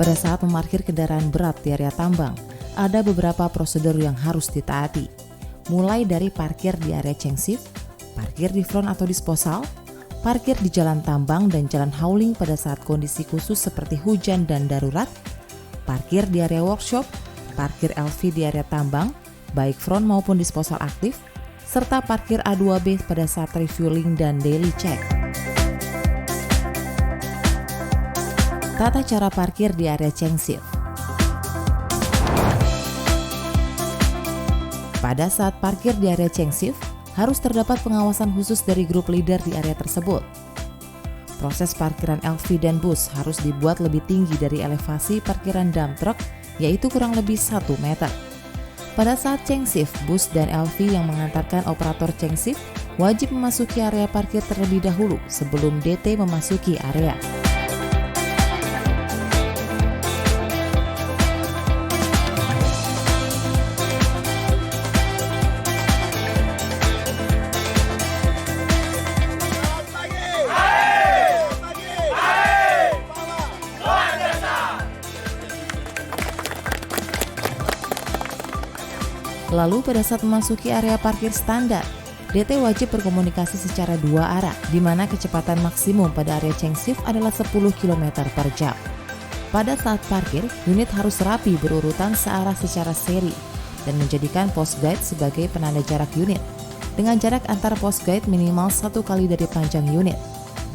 Pada saat memarkir kendaraan berat di area tambang, ada beberapa prosedur yang harus ditaati. Mulai dari parkir di area changsip, parkir di front atau disposal, parkir di jalan tambang dan jalan hauling pada saat kondisi khusus seperti hujan dan darurat, parkir di area workshop, parkir LV di area tambang, baik front maupun disposal aktif, serta parkir A2B pada saat refueling dan daily check. Tata cara parkir di area changsip. Pada saat parkir di area changsip, harus terdapat pengawasan khusus dari grup leader di area tersebut. Proses parkiran LV dan bus harus dibuat lebih tinggi dari elevasi parkiran dump truck, yaitu kurang lebih 1 meter. Pada saat changsip, bus dan LV yang mengantarkan operator changsip wajib memasuki area parkir terlebih dahulu sebelum DT memasuki area. Lalu pada saat memasuki area parkir standar, DT wajib berkomunikasi secara 2 arah, di mana kecepatan maksimum pada area changsip adalah 10 km per jam. Pada saat parkir, unit harus rapi berurutan searah secara seri dan menjadikan post guide sebagai penanda jarak unit. Dengan jarak antar post guide minimal 1 kali dari panjang unit.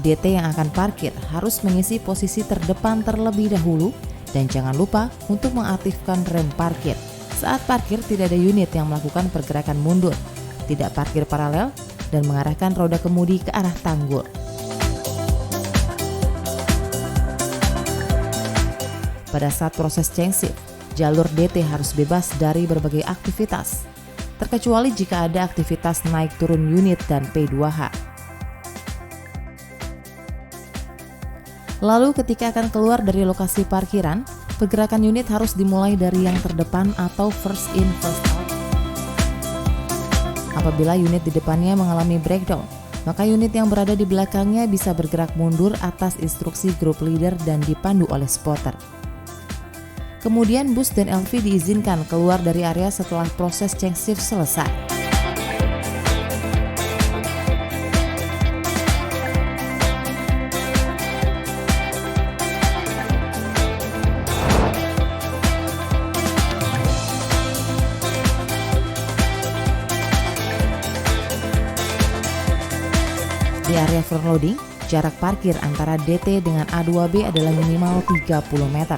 DT yang akan parkir harus mengisi posisi terdepan terlebih dahulu dan jangan lupa untuk mengaktifkan rem parkir. Saat parkir tidak ada unit yang melakukan pergerakan mundur, tidak parkir paralel, dan mengarahkan roda kemudi ke arah tanggul. Pada saat proses changsip, jalur DT harus bebas dari berbagai aktivitas, terkecuali jika ada aktivitas naik turun unit dan P2H. Lalu ketika akan keluar dari lokasi parkiran, pergerakan unit harus dimulai dari yang terdepan atau first in first out. Apabila unit di depannya mengalami breakdown, maka unit yang berada di belakangnya bisa bergerak mundur atas instruksi group leader dan dipandu oleh spotter. Kemudian bus dan LV diizinkan keluar dari area setelah proses changsip selesai. Di area front loading, jarak parkir antara DT dengan A2B adalah minimal 30 meter.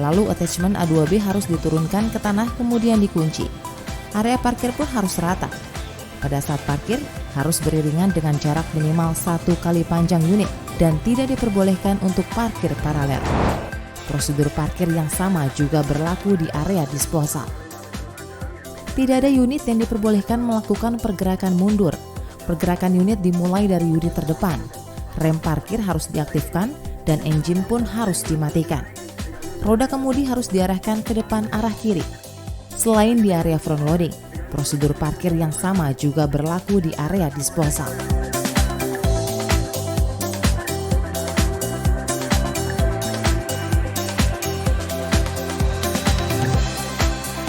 Lalu attachment A2B harus diturunkan ke tanah kemudian dikunci. Area parkir pun harus rata. Pada saat parkir, harus beriringan dengan jarak minimal 1 kali panjang unit dan tidak diperbolehkan untuk parkir paralel. Prosedur parkir yang sama juga berlaku di area disposal. Tidak ada unit yang diperbolehkan melakukan pergerakan mundur. Pergerakan unit dimulai dari unit terdepan. Rem parkir harus diaktifkan dan engine pun harus dimatikan. Roda kemudi harus diarahkan ke depan arah kiri. Selain di area front loading, prosedur parkir yang sama juga berlaku di area disposal.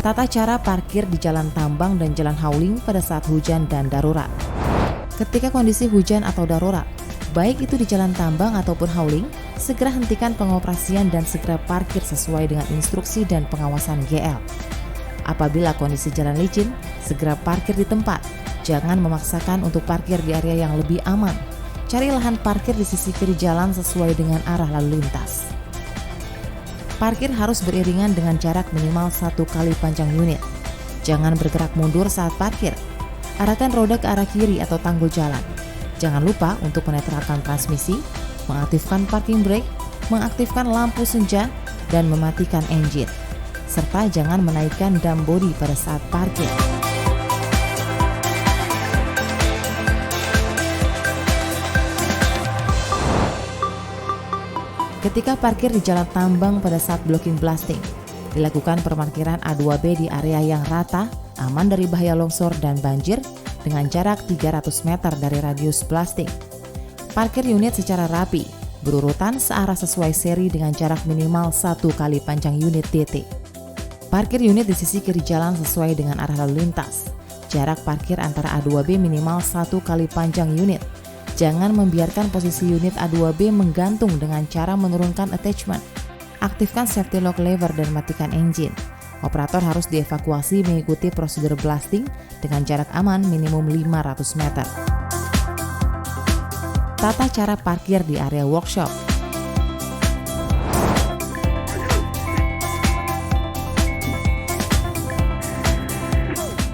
Tata cara parkir di jalan tambang dan jalan hauling pada saat hujan dan darurat. Ketika kondisi hujan atau darurat, baik itu di jalan tambang ataupun hauling, segera hentikan pengoperasian dan segera parkir sesuai dengan instruksi dan pengawasan GL. Apabila kondisi jalan licin, segera parkir di tempat. Jangan memaksakan untuk parkir di area yang lebih aman. Cari lahan parkir di sisi kiri jalan sesuai dengan arah lalu lintas. Parkir harus beriringan dengan jarak minimal 1 kali panjang unit. Jangan bergerak mundur saat parkir. Arahkan roda ke arah kiri atau tanggul jalan. Jangan lupa untuk menetralkan transmisi, mengaktifkan parking brake, mengaktifkan lampu senja, dan mematikan engine. Serta jangan menaikkan dam body pada saat parkir. Ketika parkir di jalan tambang pada saat blocking blasting, dilakukan perparkiran A2B di area yang rata, aman dari bahaya longsor dan banjir dengan jarak 300 meter dari radius blasting. Parkir unit secara rapi, berurutan searah sesuai seri dengan jarak minimal 1 kali panjang unit DT. Parkir unit di sisi kiri jalan sesuai dengan arah lalu lintas. Jarak parkir antara A2B minimal 1 kali panjang unit. Jangan membiarkan posisi unit A2B menggantung dengan cara menurunkan attachment. Aktifkan safety lock lever dan matikan engine. Operator harus dievakuasi mengikuti prosedur blasting dengan jarak aman minimum 500 meter. Tata cara parkir di area workshop.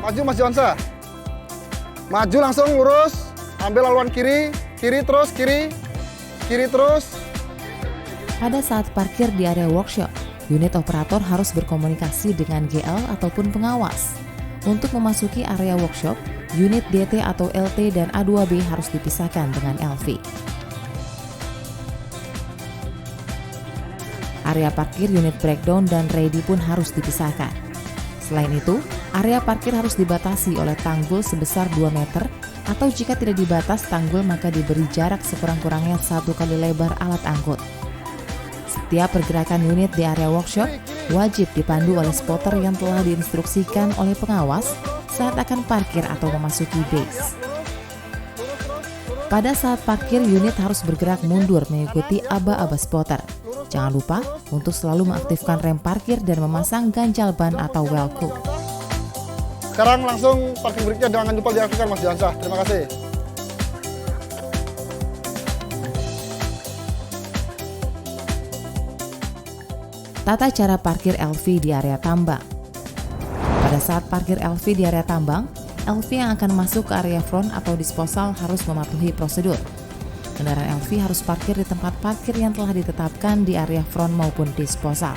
Maju Mas Johansa. Maju langsung lurus, ambil laluan kiri, kiri terus, kiri terus. Pada saat parkir di area workshop, unit operator harus berkomunikasi dengan GL ataupun pengawas. Untuk memasuki area workshop, unit DT atau LT dan A2B harus dipisahkan dengan LV. Area parkir unit breakdown dan ready pun harus dipisahkan. Selain itu, area parkir harus dibatasi oleh tanggul sebesar 2 meter atau jika tidak dibatas tanggul maka diberi jarak sekurang-kurangnya 1 kali lebar alat angkut. Setiap pergerakan unit di area workshop wajib dipandu oleh spotter yang telah diinstruksikan oleh pengawas saat akan parkir atau memasuki base. Pada saat parkir, unit harus bergerak mundur mengikuti aba-aba spotter. Jangan lupa untuk selalu mengaktifkan rem parkir dan memasang ganjal ban atau well cook. Sekarang langsung parkir brake-nya jangan lupa diaktifkan Mas Johansa. Terima kasih. Tata cara parkir LV di area tambang. Pada saat parkir LV di area tambang, LV yang akan masuk ke area front atau disposal harus mematuhi prosedur. Kendaraan LV harus parkir di tempat parkir yang telah ditetapkan di area front maupun disposal.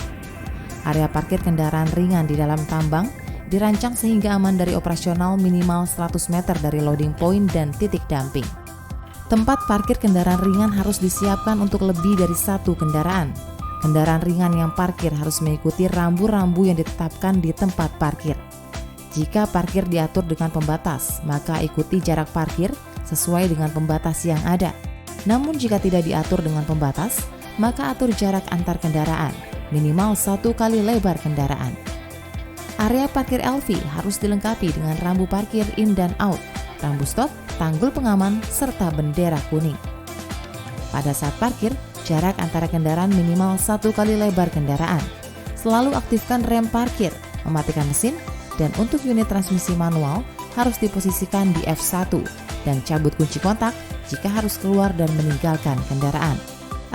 Area parkir kendaraan ringan di dalam tambang dirancang sehingga aman dari operasional minimal 100 meter dari loading point dan titik dumping. Tempat parkir kendaraan ringan harus disiapkan untuk lebih dari 1 kendaraan. Kendaraan ringan yang parkir harus mengikuti rambu-rambu yang ditetapkan di tempat parkir. Jika parkir diatur dengan pembatas, maka ikuti jarak parkir sesuai dengan pembatas yang ada. Namun jika tidak diatur dengan pembatas, maka atur jarak antar kendaraan, minimal 1 kali lebar kendaraan. Area parkir LV harus dilengkapi dengan rambu parkir in dan out, rambu stop, tanggul pengaman, serta bendera kuning. Pada saat parkir, jarak antara kendaraan minimal 1 kali lebar kendaraan. Selalu aktifkan rem parkir, mematikan mesin, dan untuk unit transmisi manual harus diposisikan di F1 dan cabut kunci kontak jika harus keluar dan meninggalkan kendaraan.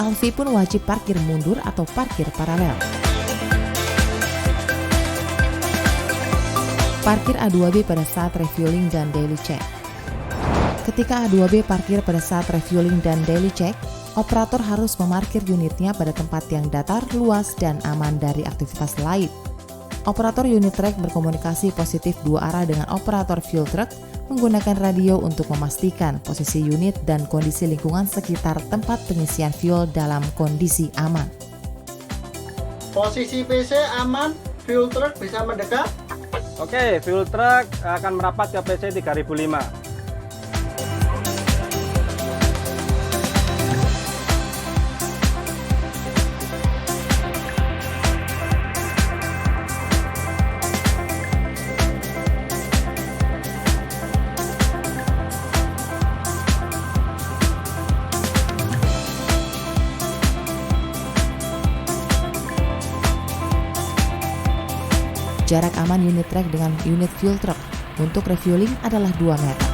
LV pun wajib parkir mundur atau parkir paralel. Parkir A2B pada saat refueling dan daily check. Ketika A2B parkir pada saat refueling dan daily check, operator harus memarkir unitnya pada tempat yang datar, luas, dan aman dari aktivitas lain. Operator unit trek berkomunikasi positif 2 arah dengan operator fuel truck menggunakan radio untuk memastikan posisi unit dan kondisi lingkungan sekitar tempat pengisian fuel dalam kondisi aman. Posisi PC aman, fuel truck bisa mendekat. Oke, fuel truck akan merapat ke PC 3005. Jarak aman unit trek dengan unit fuel truck untuk refueling adalah 2 meter.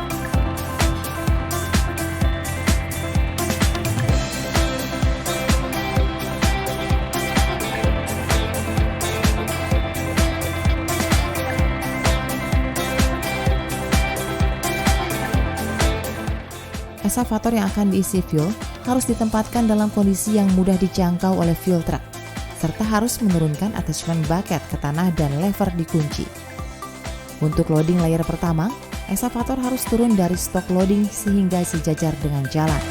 Eskavator yang akan diisi fuel harus ditempatkan dalam kondisi yang mudah dijangkau oleh fuel truck, serta harus menurunkan attachment bucket ke tanah dan lever dikunci. Untuk loading layer pertama, eskavator harus turun dari stok loading sehingga sejajar dengan jalan.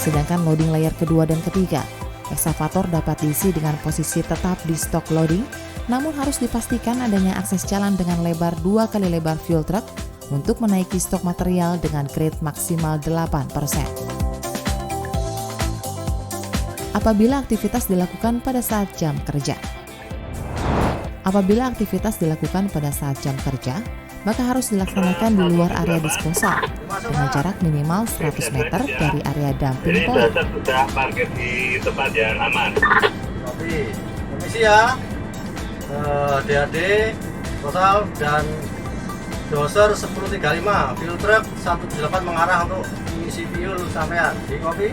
Sedangkan loading layer kedua dan ketiga, eskavator dapat diisi dengan posisi tetap di stok loading Namun harus dipastikan adanya akses jalan dengan lebar 2 kali lebar fuel truck untuk menaiki stok material dengan grade maksimal 8%. Apabila aktivitas dilakukan pada saat jam kerja. Apabila aktivitas dilakukan pada saat jam kerja, maka harus dilaksanakan di luar area disposal dengan jarak minimal 100 meter dari area dumping point. Sudah parkir di tempat yang aman. Tapi permisi ya, DAD, total dan doser 1035, fuel truck 178 mengarah untuk isi fuel sampean di kopi.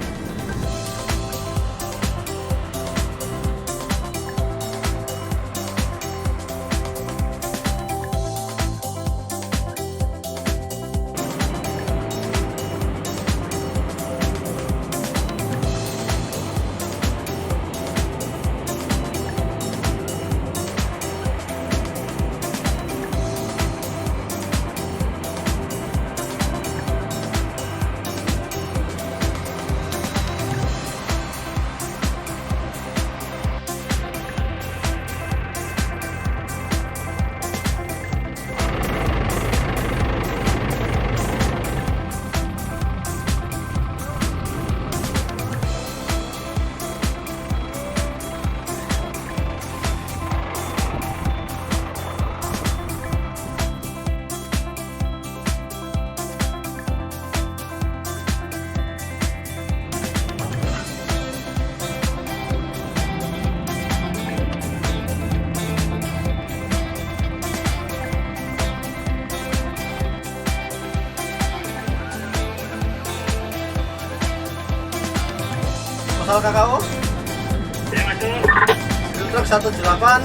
Total KKO Ya masuk. fuel truck 178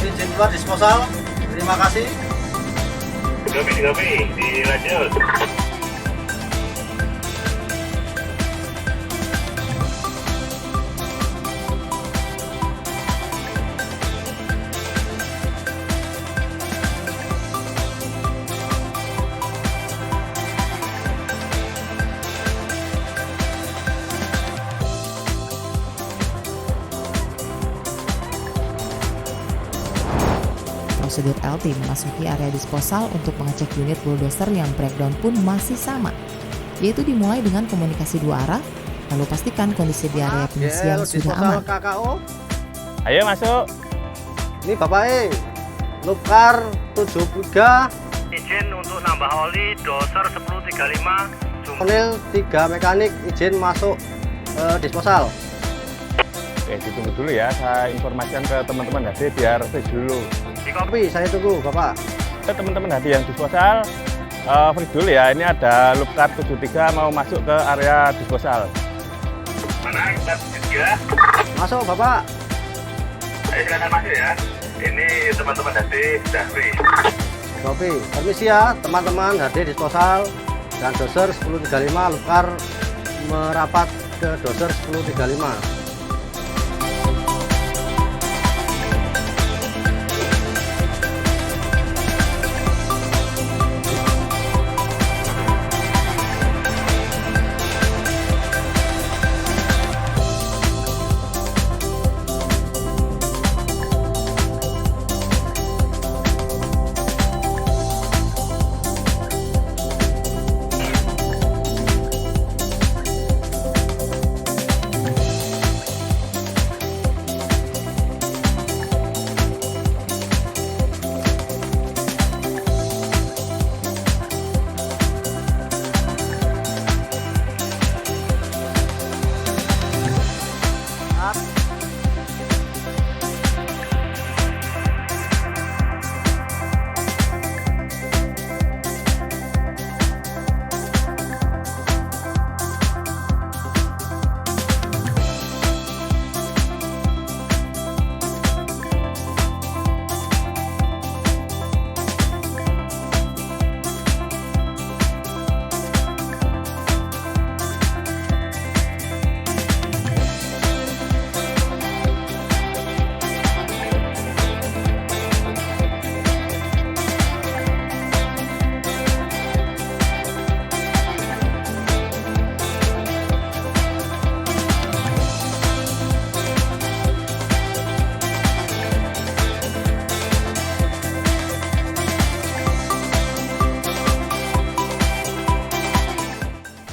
izin keluar disposal. Terima kasih. Kopi, dilanjut. Prosedur LT memasuki area disposal untuk mengecek unit bulldozer yang breakdown pun masih sama, yaitu dimulai dengan komunikasi 2 arah, lalu pastikan kondisi di area pengisian sudah aman. KKO. Ayo masuk. Ini Bapak Lupkar 73, Izin untuk nambah oli doser 1035. personil 3 mekanik izin masuk disposal. Oke, ditunggu dulu ya. Saya informasikan ke teman-teman HD biar free dulu. Di kopi. Kopi, saya tunggu Bapak. Teman-teman HD yang disposal, free dulu ya. Ini ada Lupkar 73 mau masuk ke area disposal. Mana kita juga? Masuk Bapak. Ayo silakan masuk ya. Ini teman-teman HD sudah free. Kopi, permisi ya teman-teman HD disposal dan doser 1035 Lupkar merapat ke doser 1035.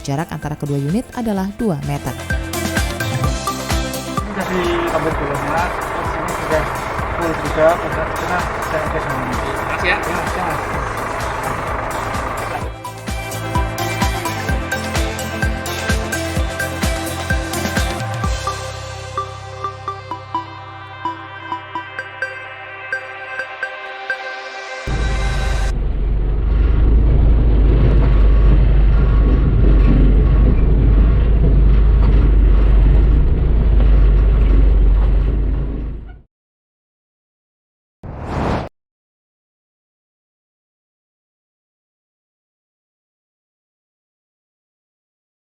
Jarak antara kedua unit adalah 2 meter. Sudah diambil dulu mas, terus ini sudah full juga, sudah kita bisa sama. Mas ya? Ya, mas.